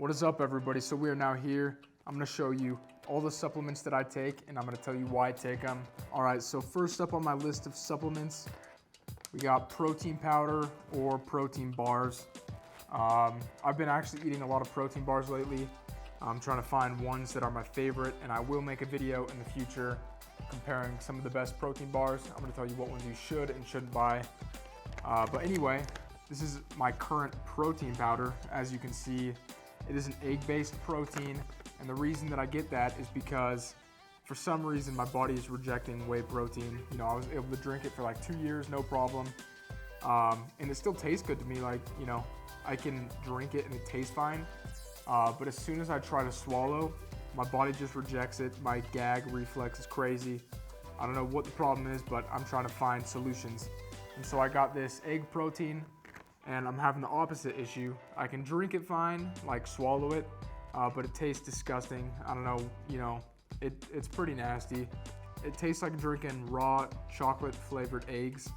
What is up, everybody? So we are now here. I'm gonna show you all the supplements that I take, and I'm gonna tell you why I take them. All right, so first up on my list of supplements, we got protein powder or protein bars. I've been actually eating a lot of protein bars lately. I'm trying to find ones that are my favorite, and I will make a video in the future comparing some of the best protein bars. I'm gonna tell you what ones you should and shouldn't buy. But anyway, this is my current protein powder. As you can see, it is an egg-based protein, and the reason that I get that is because for some reason my body is rejecting whey protein. You know, I was able to drink it for like 2 years, no problem. And it still tastes good to me. Like, you know, I can drink it and it tastes fine. But as soon as I try to swallow, my body just rejects it. My gag reflex is crazy. I don't know what the problem is, but I'm trying to find solutions. And so I got this egg protein, and I'm having the opposite issue. I can drink it fine, like swallow it, but it tastes disgusting. I don't know, you know, it's pretty nasty. It tastes like drinking raw chocolate flavored eggs,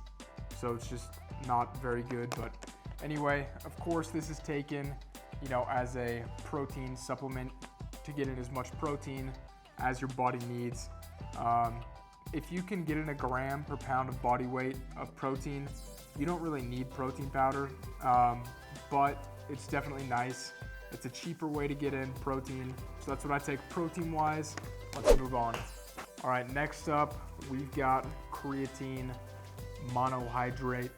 so it's just not very good. But anyway, of course this is taken, you know, as a protein supplement to get in as much protein as your body needs. If you can get in a gram per pound of body weight of protein, you don't really need protein powder, but it's definitely nice. It's a cheaper way to get in protein, so that's what I take protein-wise. Let's move on. All right, next up, we've got creatine monohydrate.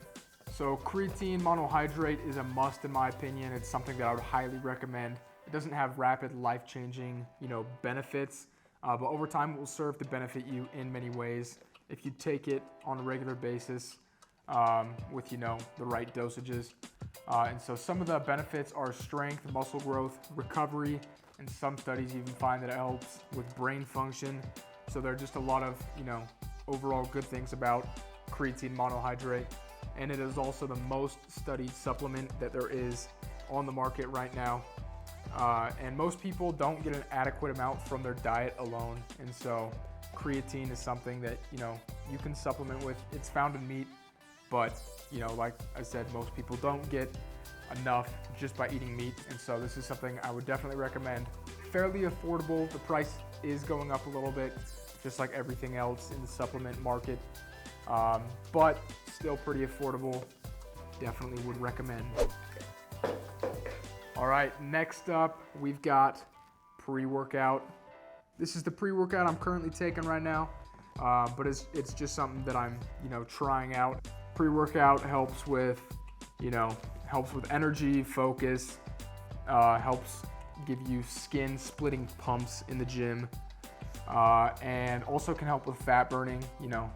So creatine monohydrate is a must in my opinion. It's something that I would highly recommend. It doesn't have rapid life-changing, you know, benefits, but over time it will serve to benefit you in many ways if you take it on a regular basis. With, you know, the right dosages. And so some of the benefits are strength, muscle growth, recovery, and some studies even find that it helps with brain function. So there are just a lot of, you know, overall good things about creatine monohydrate. And it is also the most studied supplement that there is on the market right now. And most people don't get an adequate amount from their diet alone. And so creatine is something that, you know, you can supplement with. It's found in meat. But, you know, like I said, most people don't get enough just by eating meat. And so this is something I would definitely recommend. Fairly affordable. The price is going up a little bit, just like everything else in the supplement market. But still pretty affordable. Definitely would recommend. All right, next up, we've got PreWorkout. This is the PreWorkout I'm currently taking right now. But it's just something that I'm, you know, trying out. PreWorkout helps with, you know, helps with energy, focus, helps give you skin splitting pumps in the gym, and also can help with fat burning. You know,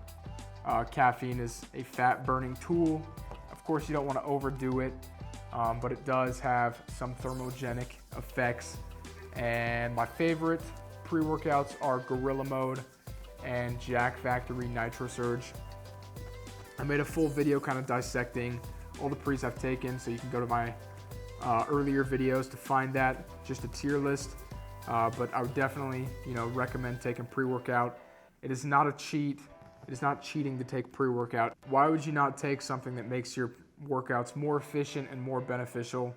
caffeine is a fat burning tool. Of course, you don't want to overdo it, but it does have some thermogenic effects. And my favorite pre-workouts are Gorilla Mode and Jack Factory Nitro Surge. I made a full video kind of dissecting all the pre's I've taken, so you can go to my earlier videos to find that, just a tier list. But I would definitely, you know, recommend taking pre-workout. It is not a cheat. It is not cheating to take pre-workout. Why would you not take something that makes your workouts more efficient and more beneficial?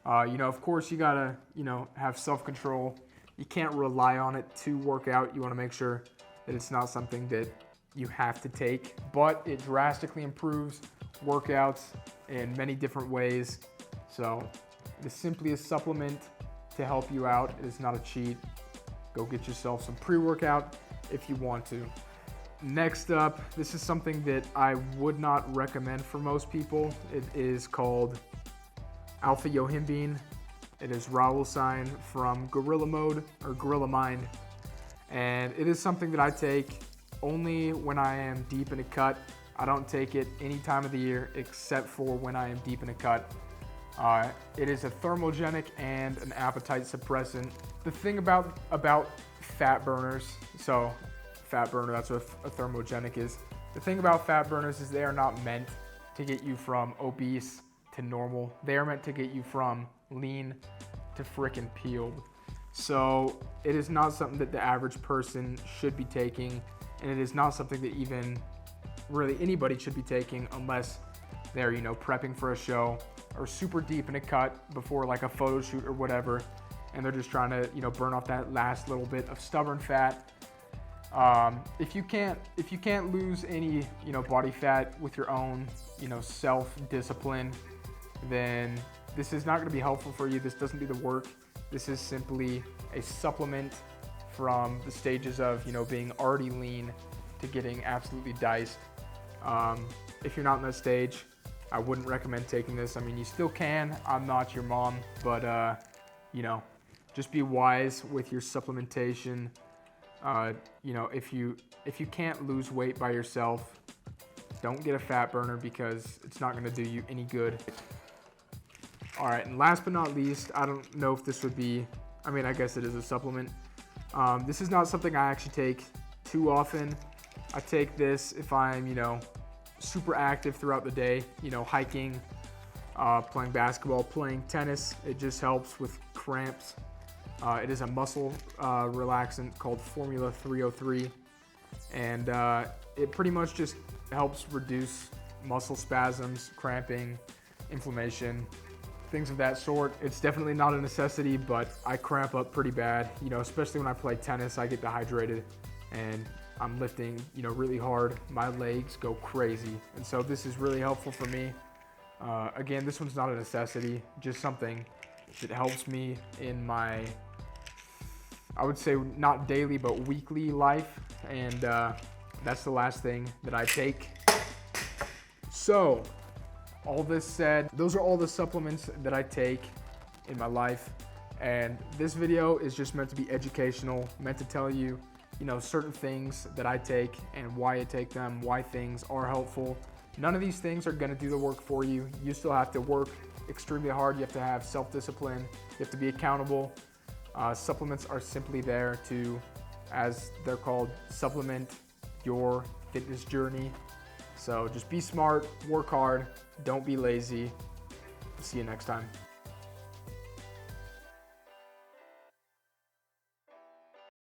You know, of course you gotta, you know, have self-control. You can't rely on it to work out. You wanna make sure that it's not something that you have to take, but it drastically improves workouts in many different ways. So it is simply a supplement to help you out. It is not a cheat. Go get yourself some pre-workout if you want to. Next up, this is something that I would not recommend for most people. It is called Alpha Yohimbine. It is Raulosign from Gorilla Mode or Gorilla Mind. And it is something that I take only when I am deep in a cut. I don't take it any time of the year except for when I am deep in a cut. It is a thermogenic and an appetite suppressant. The thing about fat burners, so fat burner, that's what a thermogenic is. The thing about fat burners is they are not meant to get you from obese to normal. They are meant to get you from lean to frickin' peeled. So it is not something that the average person should be taking. And it is not something that even really anybody should be taking unless they're, you know, prepping for a show or super deep in a cut before like a photo shoot or whatever. and they're just trying to, you know, burn off that last little bit of stubborn fat. If you can't lose any, you know, body fat with your own, you know, self-discipline, then this is not going to be helpful for you. This doesn't do the work. This is simply a supplement from the stages of, you know, being already lean to getting absolutely diced. If you're not in that stage, I wouldn't recommend taking this. I mean, you still can. I'm not your mom, but you know, just be wise with your supplementation. You know, if you can't lose weight by yourself, don't get a fat burner because it's not going to do you any good. All right, and last but not least, I don't know if this would be, I mean, I guess it is a supplement. This is not something I actually take too often. I take this if I'm, you know, super active throughout the day, you know, hiking, playing basketball, playing tennis. It just helps with cramps. It is a muscle relaxant called Formula 303, and it pretty much just helps reduce muscle spasms, cramping, inflammation, things of that sort. It's definitely not a necessity, but I cramp up pretty bad, you know, especially when I play tennis. I get dehydrated and I'm lifting, you know, really hard. My legs go crazy, and so this is really helpful for me. Again, this one's not a necessity, just something that helps me in my, I would say not daily, but weekly life, and that's the last thing that I take. So, all this said, those are all the supplements that I take in my life, and this video is just meant to be educational, meant to tell you, you know, certain things that I take and why I take them, why things are helpful. None of these things are gonna do the work for you. You still have to work extremely hard. You have to have self-discipline. You have to be accountable. Supplements are simply there to, as they're called, supplement your fitness journey. So just be smart, work hard, don't be lazy. See you next time.